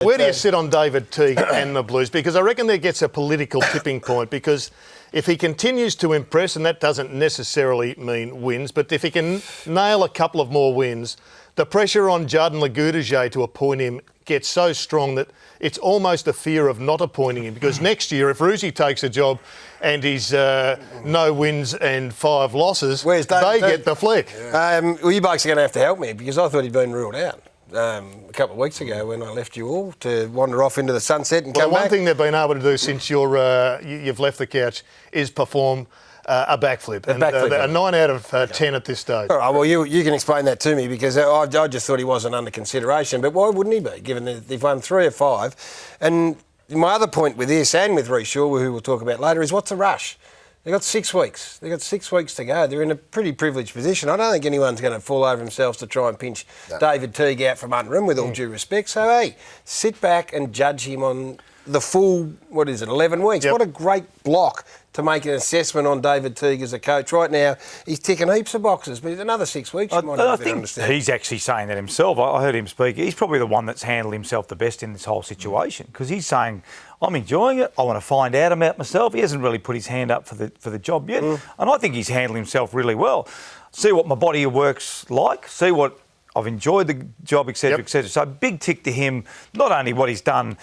Where do you sit on David Teague and the Blues? Because I reckon there gets a political tipping point, because if he continues to impress, and that doesn't necessarily mean wins, but if he can nail a couple of more wins, the pressure on Judd and Lagudege to appoint him gets so strong that it's almost a fear of not appointing him. Because next year, if Roosie takes a job and he's no wins and 5 losses, they get the flick. Well, you blokes are going to have to help me, because I thought he'd been ruled out a couple of weeks ago when I left you all to wander off into the sunset and come back. One thing they've been able to do since you've left the couch is perform a backflip. A 9 out of 10 at this stage. All right, well, you can explain that to me, because I just thought he wasn't under consideration. But why wouldn't he be, given that they've won 3 of 5? And my other point with this, and with Rhys Shaw, who we'll talk about later, is what's the rush? They've got 6 weeks. They've got 6 weeks to go. They're in a pretty privileged position. I don't think anyone's going to fall over themselves to try and pinch David Teague out from under him, with all due respect. So, hey, sit back and judge him on the full, 11 weeks. Yep. What a great block to make an assessment on David Teague as a coach. Right now, he's ticking heaps of boxes, but another 6 weeks, you might have a bit of understanding. He's actually saying that himself. I heard him speak. He's probably the one that's handled himself the best in this whole situation, because he's saying, I'm enjoying it. I want to find out about myself. He hasn't really put his hand up for the job yet. And I think he's handled himself really well. See what my body of work's like. See what I've enjoyed the job, etc., etc. So big tick to him. Not only what he's done,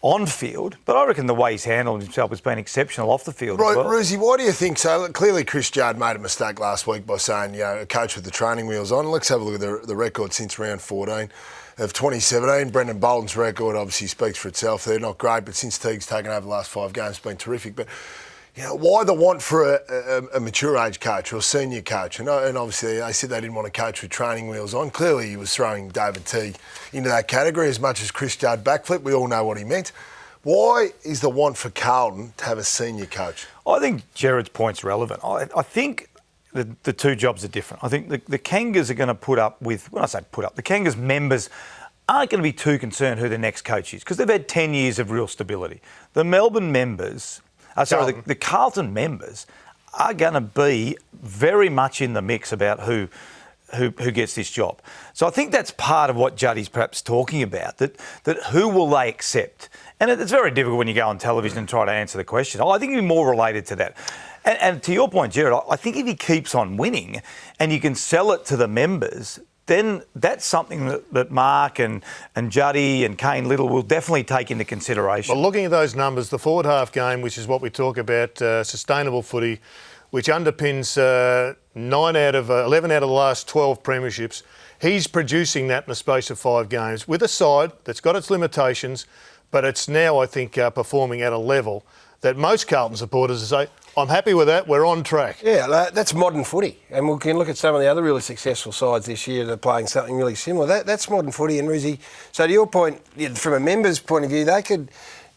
on field, but I reckon the way he's handled himself has been exceptional off the field. Right, as well. Roosie, why do you think so? Clearly, Chris Judd made a mistake last week by saying, a coach with the training wheels on. Let's have a look at the record since round 14 of 2017. Brendan Bolton's record obviously speaks for itself. They're not great, but since Teague's taken over the last 5 games, it's been terrific. But why the want for a mature age coach or a senior coach? And obviously they said they didn't want a coach with training wheels on. Clearly he was throwing David Teague into that category as much as Chris Judd backflip. We all know what he meant. Why is the want for Carlton to have a senior coach? I think Jared's point's relevant. I think the 2 jobs are different. I think the Kangas are going to put up with, when I say put up, the Kangas members aren't going to be too concerned who the next coach is, because they've had 10 years of real stability. The Melbourne members, the Carlton members are going to be very much in the mix about who gets this job. So I think that's part of what Juddy's perhaps talking about, that who will they accept? And it's very difficult when you go on television and try to answer the question. I think it'd be more related to that. And to your point, Jared, I think if he keeps on winning and you can sell it to the members, then that's something that Mark and Juddy and Kane Little will definitely take into consideration. Well, looking at those numbers, the forward half game, which is what we talk about, sustainable footy, which underpins 11 out of the last 12 premierships, he's producing that in the space of 5 games with a side that's got its limitations, but it's now, I think, performing at a level that most Carlton supporters say, I'm happy with that, we're on track. Yeah, that's modern footy. And we can look at some of the other really successful sides this year that are playing something really similar. That's modern footy. And Rizzy, so to your point, from a member's point of view, they could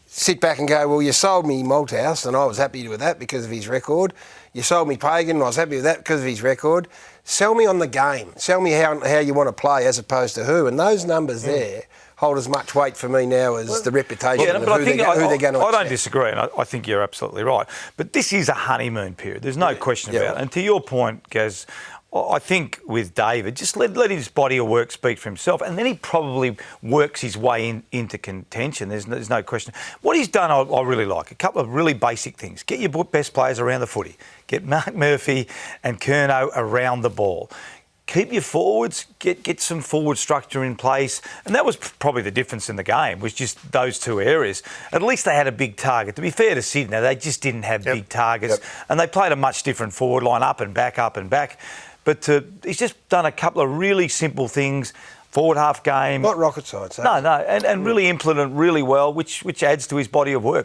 sit back and go, well, you sold me Malthouse and I was happy with that because of his record. You sold me Pagan and I was happy with that because of his record. Sell me on the game. Sell me how you want to play as opposed to who. And those numbers there hold as much weight for me now as the reputation of who they're going to accept. I don't disagree, and I think you're absolutely right. But this is a honeymoon period. There's no question about it. And to your point, Gaz, I think with David, just let his body of work speak for himself, and then he probably works his way into contention. There's no question. What he's done, I really like. A couple of really basic things. Get your best players around the footy. Get Mark Murphy and Curnow around the ball. Keep your forwards, get some forward structure in place. And that was probably the difference in the game, was just those 2 areas. At least they had a big target. To be fair to Sydney, they just didn't have big targets. And they played a much different forward line, up and back, up and back. But he's just done a couple of really simple things. Forward half game. Not rocket science, eh? No, and really implement really well, which adds to his body of work.